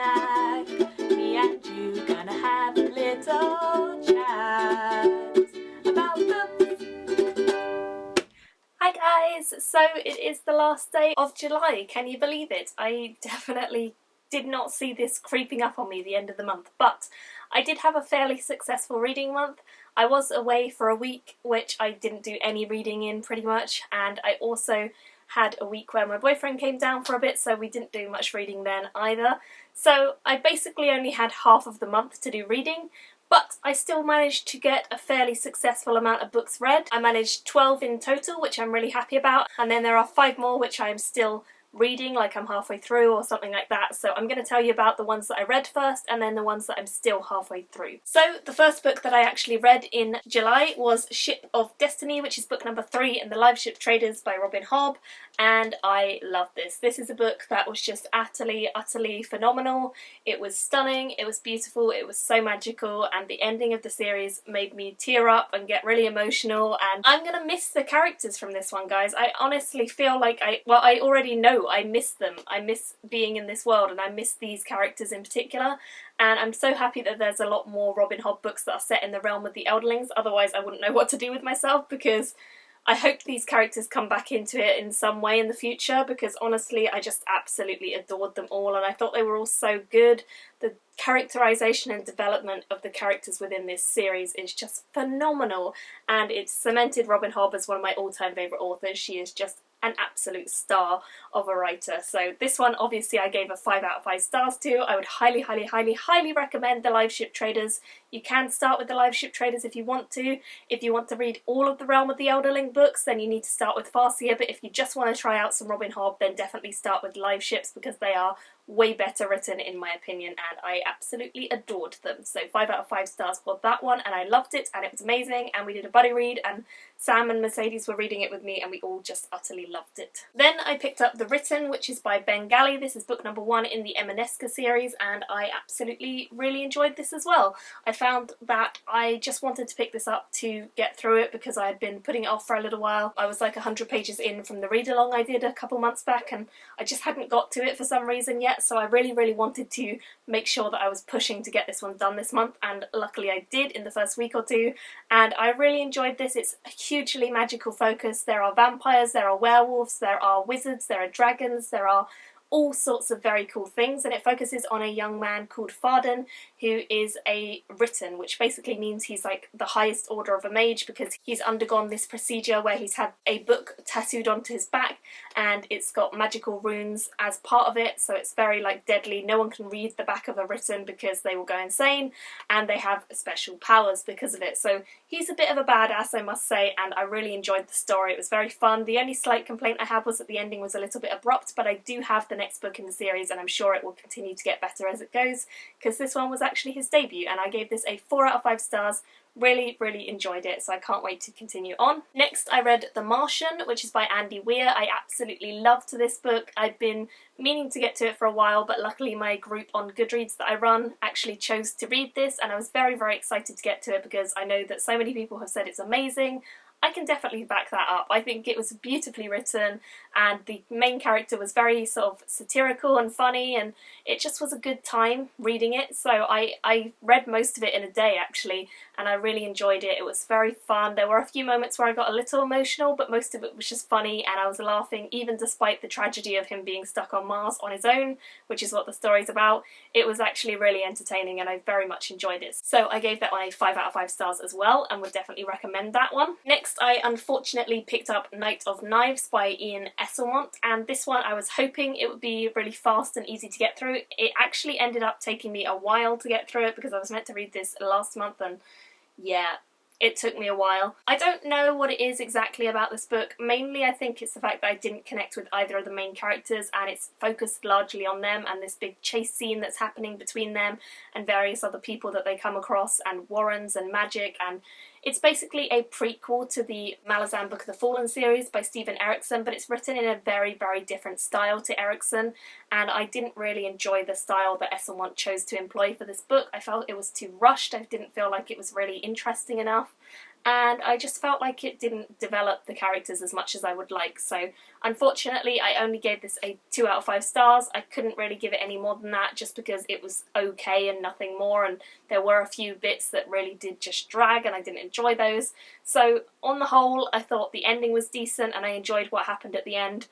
snack. Me and you gonna have a little chat about books. Hi guys! So it is the last day of July, can you believe it? I definitely did not see this creeping up on me the end of the month, but I did have a fairly successful reading month. I was away for a week, which I didn't do any reading in pretty much, and I also had a week where my boyfriend came down for a bit, so we didn't do much reading then either. So I basically only had half of the month to do reading, but I still managed to get a fairly successful amount of books read. I managed 12 in total, which I'm really happy about, and then there are 5 more which I am still reading, like I'm halfway through or something like that. So I'm going to tell you about the ones that I read first and then the ones that I'm still halfway through. So the first book that I actually read in July was Ship of Destiny, which is book number 3 in the Live Ship Traders by Robin Hobb, and I love this. This is a book that was just utterly phenomenal. It was stunning, it was beautiful, it was so magical, and the ending of the series made me tear up and get really emotional, and I'm gonna miss the characters from this one, guys. I honestly feel like I already know I miss them. I miss being in this world, and I miss these characters in particular, and I'm so happy that there's a lot more Robin Hobb books that are set in the realm of the Elderlings, otherwise I wouldn't know what to do with myself, because I hope these characters come back into it in some way in the future, because honestly I just absolutely adored them all and I thought they were all so good. The characterization and development of the characters within this series is just phenomenal, and it's cemented Robin Hobb as one of my all-time favourite authors. She is just an absolute star of a writer. So this one obviously I gave a 5 out of 5 stars to. I would highly recommend the Live Ship Traders. You can start with the Live Ship Traders if you want to. If you want to read all of the Realm of the Elderling books, then you need to start with Farseer, but if you just want to try out some Robin Hobb, then definitely start with Live Ships, because they are way better written in my opinion, and I absolutely adored them. So 5 out of 5 stars for that one, and I loved it, and it was amazing, and we did a buddy read, and Sam and Mercedes were reading it with me, and we all just utterly loved it. Then I picked up The Written, which is by Ben Galley. This is book number 1 in the Emaneska series, and I absolutely really enjoyed this as well. I found that I just wanted to pick this up to get through it because I had been putting it off for a little while. I was like 100 pages in from the read-along I did a couple months back, and I just hadn't got to it for some reason yet, so I really wanted to make sure that I was pushing to get this one done this month, and luckily I did in the first week or two, and I really enjoyed this. It's a hugely magical focus. There are vampires, there are werewolves, there are wizards, there are dragons, there are all sorts of very cool things, and it focuses on a young man called Farden who is a Written, which basically means he's like the highest order of a mage, because he's undergone this procedure where he's had a book tattooed onto his back and it's got magical runes as part of it, so it's very like deadly. No one can read the back of a Written because they will go insane, and they have special powers because of it. So he's a bit of a badass, I must say, and I really enjoyed the story. It was very fun. The only slight complaint I had was that the ending was a little bit abrupt, but I do have the next book in the series and I'm sure it will continue to get better as it goes, because this one was actually his debut, and I gave this a 4 out of 5 stars. Really enjoyed it, so I can't wait to continue on. Next I read The Martian, which is by Andy Weir. I absolutely loved this book. I'd been meaning to get to it for a while, but luckily my group on Goodreads that I run actually chose to read this, and I was very excited to get to it because I know that so many people have said it's amazing. I can definitely back that up. I think it was beautifully written, and the main character was very sort of satirical and funny, and it just was a good time reading it. So I read most of it in a day actually, and I really enjoyed it. It was very fun. There were a few moments where I got a little emotional, but most of it was just funny, and I was laughing even despite the tragedy of him being stuck on Mars on his own, which is what the story's about. It was actually really entertaining and I very much enjoyed it. So I gave that one a 5 out of 5 stars as well, and would definitely recommend that one. Next I unfortunately picked up Knight of Knives by Ian Esselmont, and this one I was hoping it would be really fast and easy to get through. It actually ended up taking me a while to get through it because I was meant to read this last month, and yeah, it took me a while. I don't know what it is exactly about this book. Mainly I think it's the fact that I didn't connect with either of the main characters, and it's focused largely on them and this big chase scene that's happening between them and various other people that they come across, and warrens and magic, and it's basically a prequel to the Malazan Book of the Fallen series by Stephen Erickson, but it's written in a very different style to Erickson, and I didn't really enjoy the style that Esselmont chose to employ for this book. I felt it was too rushed. I didn't feel like it was really interesting enough, and I just felt like it didn't develop the characters as much as I would like. So unfortunately I only gave this a 2 out of 5 stars. I couldn't really give it any more than that just because it was okay and nothing more, and there were a few bits that really did just drag and I didn't enjoy those. So on the whole I thought the ending was decent and I enjoyed what happened at the end,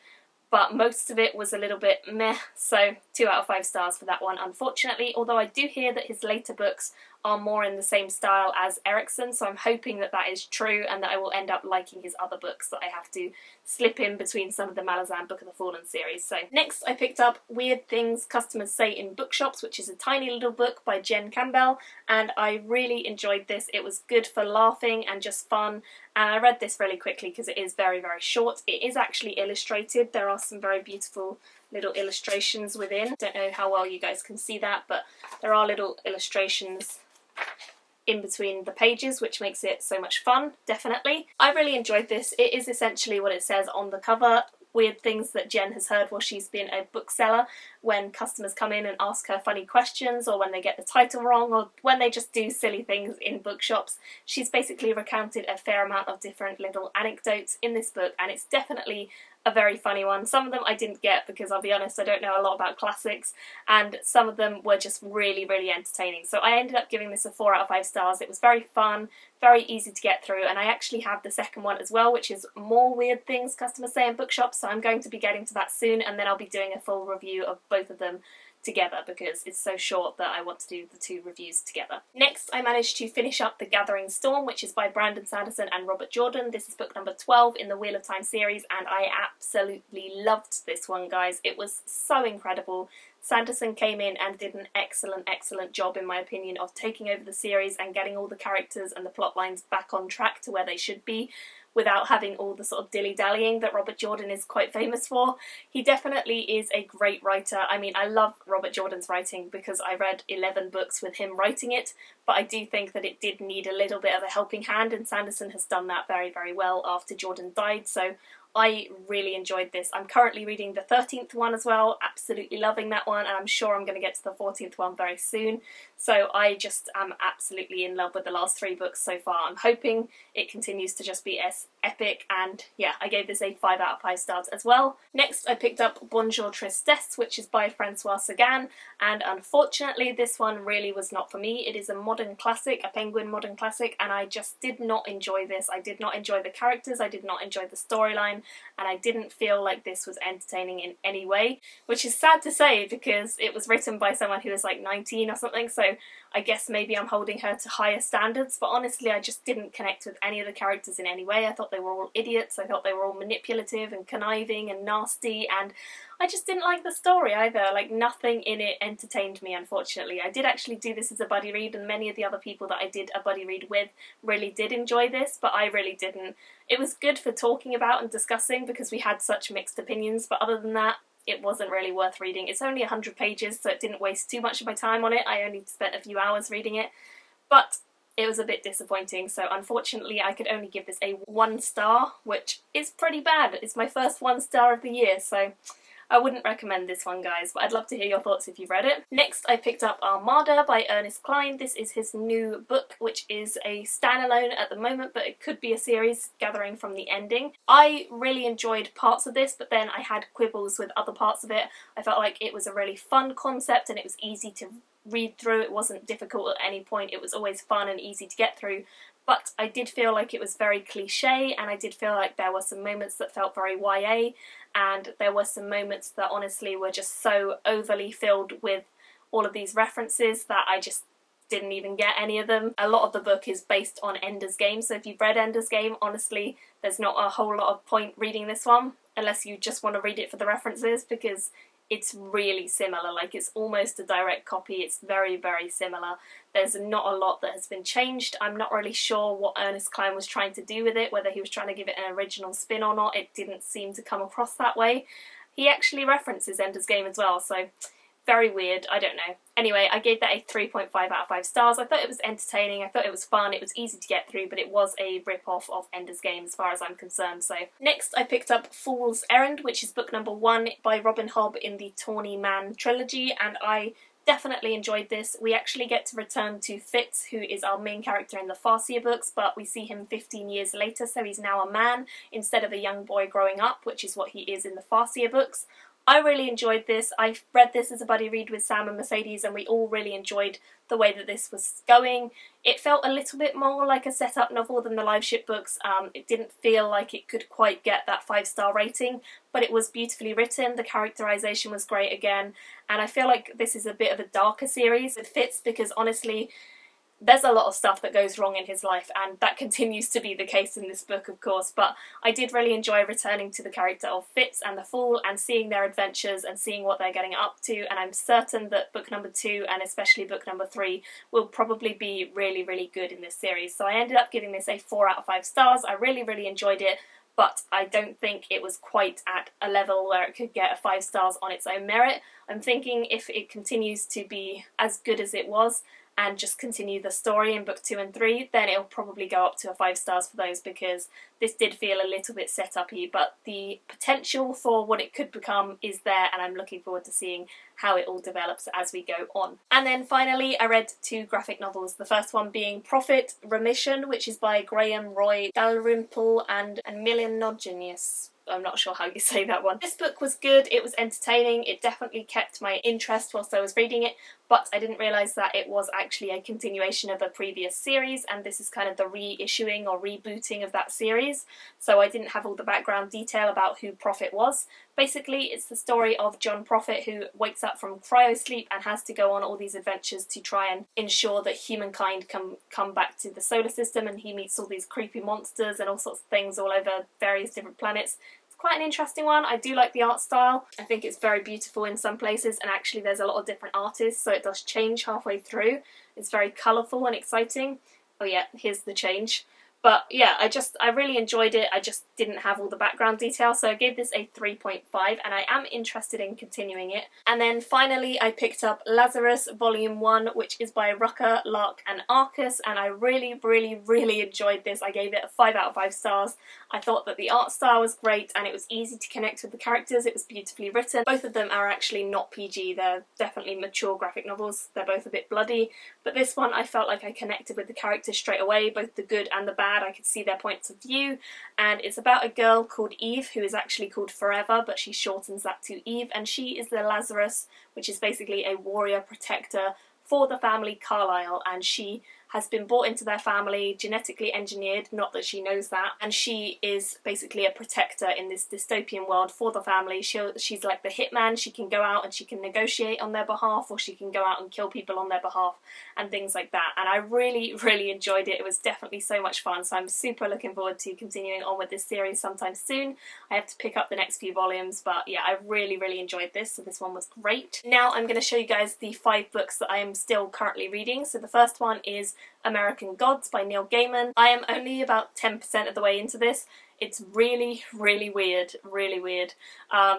but most of it was a little bit meh, so 2 out of 5 stars for that one, unfortunately. Although I do hear that his later books are more in the same style as Erikson, so I'm hoping that that is true and that I will end up liking his other books that I have to slip in between some of the Malazan Book of the Fallen series. So next I picked up Weird Things Customers Say in Bookshops, which is a tiny little book by Jen Campbell, and I really enjoyed this. It was good for laughing and just fun, and I read this really quickly because it is very, very short. It is actually illustrated. There are some very beautiful little illustrations within. Don't know how well you guys can see that, but there are little illustrations in between the pages, which makes it so much fun, definitely. I really enjoyed this. It is essentially what it says on the cover. Weird things that Jen has heard while she's been a bookseller, when customers come in and ask her funny questions, or when they get the title wrong, or when they just do silly things in bookshops. She's basically recounted a fair amount of different little anecdotes in this book, and it's definitely a very funny one. Some of them I didn't get because, I'll be honest, I don't know a lot about classics, and some of them were just really, really entertaining. So I ended up giving this a 4 out of 5 stars. It was very fun, very easy to get through, and I actually have the second one as well, which is More Weird Things Customers Say in Bookshops, so I'm going to be getting to that soon, and then I'll be doing a full review of both of them together because it's so short that I want to do the 2 reviews together. Next, I managed to finish up The Gathering Storm, which is by Brandon Sanderson and Robert Jordan. This is book number 12 in the Wheel of Time series, and I absolutely loved this one, guys. It was so incredible. Sanderson came in and did an excellent, excellent job, in my opinion, of taking over the series and getting all the characters and the plot lines back on track to where they should be, without having all the sort of dilly-dallying that Robert Jordan is quite famous for. He definitely is a great writer. I mean, I love Robert Jordan's writing because I read 11 books with him writing it, but I do think that it did need a little bit of a helping hand, and Sanderson has done that very, very well after Jordan died, so I really enjoyed this. I'm currently reading the 13th one as well, absolutely loving that one, and I'm sure I'm going to get to the 14th one very soon. So I just am absolutely in love with the last 3 books so far. I'm hoping it continues to just be as epic, and yeah, I gave this a 5 out of 5 stars as well. Next I picked up Bonjour Tristesse, which is by Francois Sagan, and unfortunately this one really was not for me. It is a modern classic, a Penguin modern classic, and I just did not enjoy this. I did not enjoy the characters, I did not enjoy the storyline, and I didn't feel like this was entertaining in any way, which is sad to say because it was written by someone who was like 19 or something, so I guess maybe I'm holding her to higher standards, but honestly I just didn't connect with any of the characters in any way. I thought they were all idiots, I thought they were all manipulative and conniving and nasty, and I just didn't like the story either. Like, nothing in it entertained me, unfortunately. I did actually do this as a buddy read, and many of the other people that I did a buddy read with really did enjoy this, but I really didn't. It was good for talking about and discussing because we had such mixed opinions, but other than that, it wasn't really worth reading. It's only 100 pages, so it didn't waste too much of my time on it. I only spent a few hours reading it, but it was a bit disappointing, so unfortunately I could only give this a 1 star, which is pretty bad. It's my first 1 star of the year, so I wouldn't recommend this one, guys, but I'd love to hear your thoughts if you've read it. Next, I picked up Armada by Ernest Cline. This is his new book, which is a standalone at the moment, but it could be a series gathering from the ending. I really enjoyed parts of this, but then I had quibbles with other parts of it. I felt like it was a really fun concept and it was easy to read through. It wasn't difficult at any point. It was always fun and easy to get through. But I did feel like it was very cliche, and I did feel like there were some moments that felt very YA, and there were some moments that honestly were just so overly filled with all of these references that I just didn't even get any of them. A lot of the book is based on Ender's Game, so if you've read Ender's Game, honestly, there's not a whole lot of point reading this one, unless you just want to read it for the references, because it's really similar. Like, it's almost a direct copy. It's very, very similar. There's not a lot that has been changed. I'm not really sure what Ernest Cline was trying to do with it, whether he was trying to give it an original spin or not. It didn't seem to come across that way. He actually references Ender's Game as well, so very weird. I don't know. Anyway, I gave that a 3.5 out of 5 stars. I thought it was entertaining, I thought it was fun, it was easy to get through, but it was a rip-off of Ender's Game as far as I'm concerned. So next I picked up Fool's Errand, which is book number 1 by Robin Hobb in the Tawny Man trilogy, and I Definitely enjoyed this. We actually get to return to Fitz, who is our main character in the Farseer books, but we see him 15 years later, so he's now a man instead of a young boy growing up, which is what he is in the Farseer books. I really enjoyed this. I read this as a buddy read with Sam and Mercedes, and we all really enjoyed the way that this was going. It felt a little bit more like a set-up novel than the live ship books. It didn't feel like it could quite get that 5-star rating, but it was beautifully written. The characterization was great again, and I feel like this is a bit of a darker series with Fitz, because honestly, there's a lot of stuff that goes wrong in his life, and that continues to be the case in this book, of course, but I did really enjoy returning to the character of Fitz and the Fool and seeing their adventures and seeing what they're getting up to, and I'm certain that book number 2 and especially book number 3 will probably be really, really good in this series. So I ended up giving this a 4 out of 5 stars. I really, really enjoyed it, but I don't think it was quite at a level where it could get a 5 stars on its own merit. I'm thinking if it continues to be as good as it was, and just continue the story in book 2 and 3, then it'll probably go up to a 5 stars for those, because this did feel a little bit set-up-y, but the potential for what it could become is there, and I'm looking forward to seeing how it all develops as we go on. And then finally I read 2 graphic novels, the first one being Prophet Remission, which is by Graham Roy Dalrymple and Milanogenius. I'm not sure how you say that one. This book was good, it was entertaining, it definitely kept my interest whilst I was reading it, but I didn't realise that it was actually a continuation of a previous series, and this is kind of the reissuing or rebooting of that series, so I didn't have all the background detail about who Prophet was. Basically, it's the story of John Prophet, who wakes up from cryosleep and has to go on all these adventures to try and ensure that humankind can come back to the solar system, and he meets all these creepy monsters and all sorts of things all over various different planets. Quite an interesting one. I do like the art style. I think it's very beautiful in some places, and actually there's a lot of different artists, so it does change halfway through. It's very colourful and exciting. Oh yeah, here's the change. But yeah, I really enjoyed it. I just didn't have all the background detail, so I gave this a 3.5, and I am interested in continuing it. And then finally I picked up Lazarus Volume 1, which is by Rucker, Lark and Arcus, and I really, really, really enjoyed this. I gave it a 5 out of 5 stars. I thought that the art style was great, and it was easy to connect with the characters. It was beautifully written. Both of them are actually not PG. They're definitely mature graphic novels. They're both a bit bloody, but this one I felt like I connected with the characters straight away, both the good and the bad. I could see their points of view, and it's about a girl called Eve, who is actually called Forever, but she shortens that to Eve, and she is the Lazarus, which is basically a warrior protector for the family Carlisle, and she has been brought into their family, genetically engineered, not that she knows that, and she is basically a protector in this dystopian world for the family. She's like the hitman. She can go out and she can negotiate on their behalf, or she can go out and kill people on their behalf and things like that, and I really, really enjoyed it. It was definitely so much fun, so I'm super looking forward to continuing on with this series sometime soon. I have to pick up the next few volumes, but yeah, I really, really enjoyed this, so this one was great. Now I'm going to show you guys the 5 books that I am still currently reading. So the first one is American Gods by Neil Gaiman. I am only about 10% of the way into this. It's really, really weird, really weird.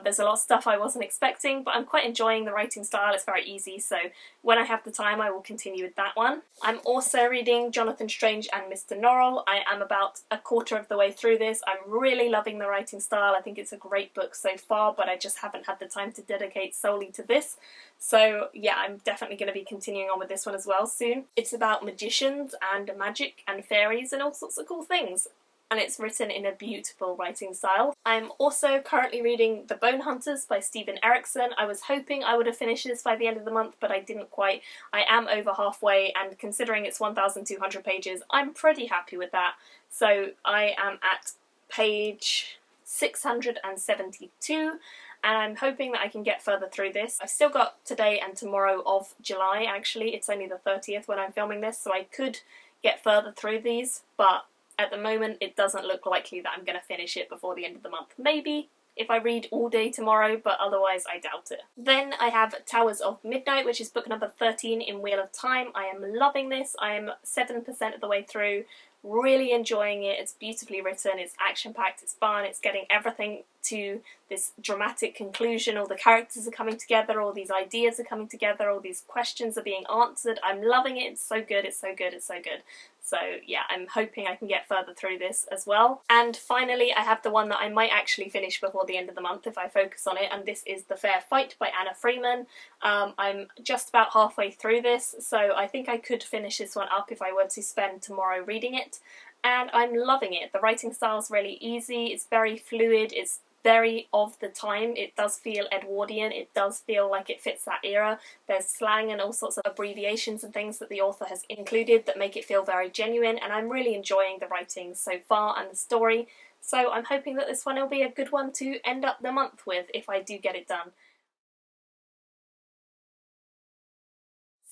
There's a lot of stuff I wasn't expecting, but I'm quite enjoying the writing style. It's very easy, so when I have the time I will continue with that one. I'm also reading Jonathan Strange and Mr. Norrell. I am about a quarter of the way through this. I'm really loving the writing style. I think it's a great book so far, but I just haven't had the time to dedicate solely to this. So yeah, I'm definitely going to be continuing on with this one as well soon. It's about magicians and magic and fairies and all sorts of cool things, and it's written in a beautiful writing style. I'm also currently reading The Bone Hunters by Stephen Erickson. I was hoping I would have finished this by the end of the month, but I didn't quite. I am over halfway, and considering it's 1,200 pages, I'm pretty happy with that. So I am at page 672, and I'm hoping that I can get further through this. I've still got today and tomorrow of July, actually. It's only the 30th when I'm filming this, so I could get further through these, but at the moment it doesn't look likely that I'm going to finish it before the end of the month. Maybe if I read all day tomorrow, but otherwise I doubt it. Then I have Towers of Midnight, which is book number 13 in Wheel of Time. I am loving this. I am 7% of the way through. Really enjoying it. It's beautifully written, it's action-packed, it's fun, it's getting everything to this dramatic conclusion. All the characters are coming together, all these ideas are coming together, all these questions are being answered. I'm loving it. It's so good, it's so good, it's so good. So yeah, I'm hoping I can get further through this as well. And finally, I have the one that I might actually finish before the end of the month if I focus on it, and this is The Fair Fight by Anna Freeman. I'm just about halfway through this, so I think I could finish this one up if I were to spend tomorrow reading it, and I'm loving it. The writing style is really easy, it's very fluid, it's very of the time. It does feel Edwardian, it does feel like it fits that era. There's slang and all sorts of abbreviations and things that the author has included that make it feel very genuine, and I'm really enjoying the writing so far and the story, so I'm hoping that this one will be a good one to end up the month with if I do get it done.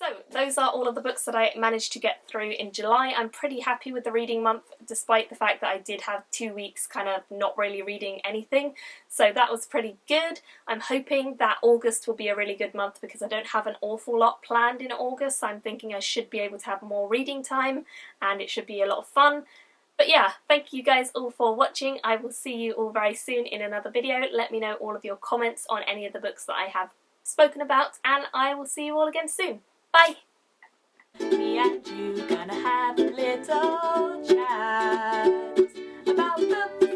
So those are all of the books that I managed to get through in July. I'm pretty happy with the reading month, despite the fact that I did have 2 weeks kind of not really reading anything. So that was pretty good. I'm hoping that August will be a really good month because I don't have an awful lot planned in August. I'm thinking I should be able to have more reading time and it should be a lot of fun. But yeah, thank you guys all for watching. I will see you all very soon in another video. Let me know all of your comments on any of the books that I have spoken about, and I will see you all again soon. Bye! Me and you gonna have a little chat about the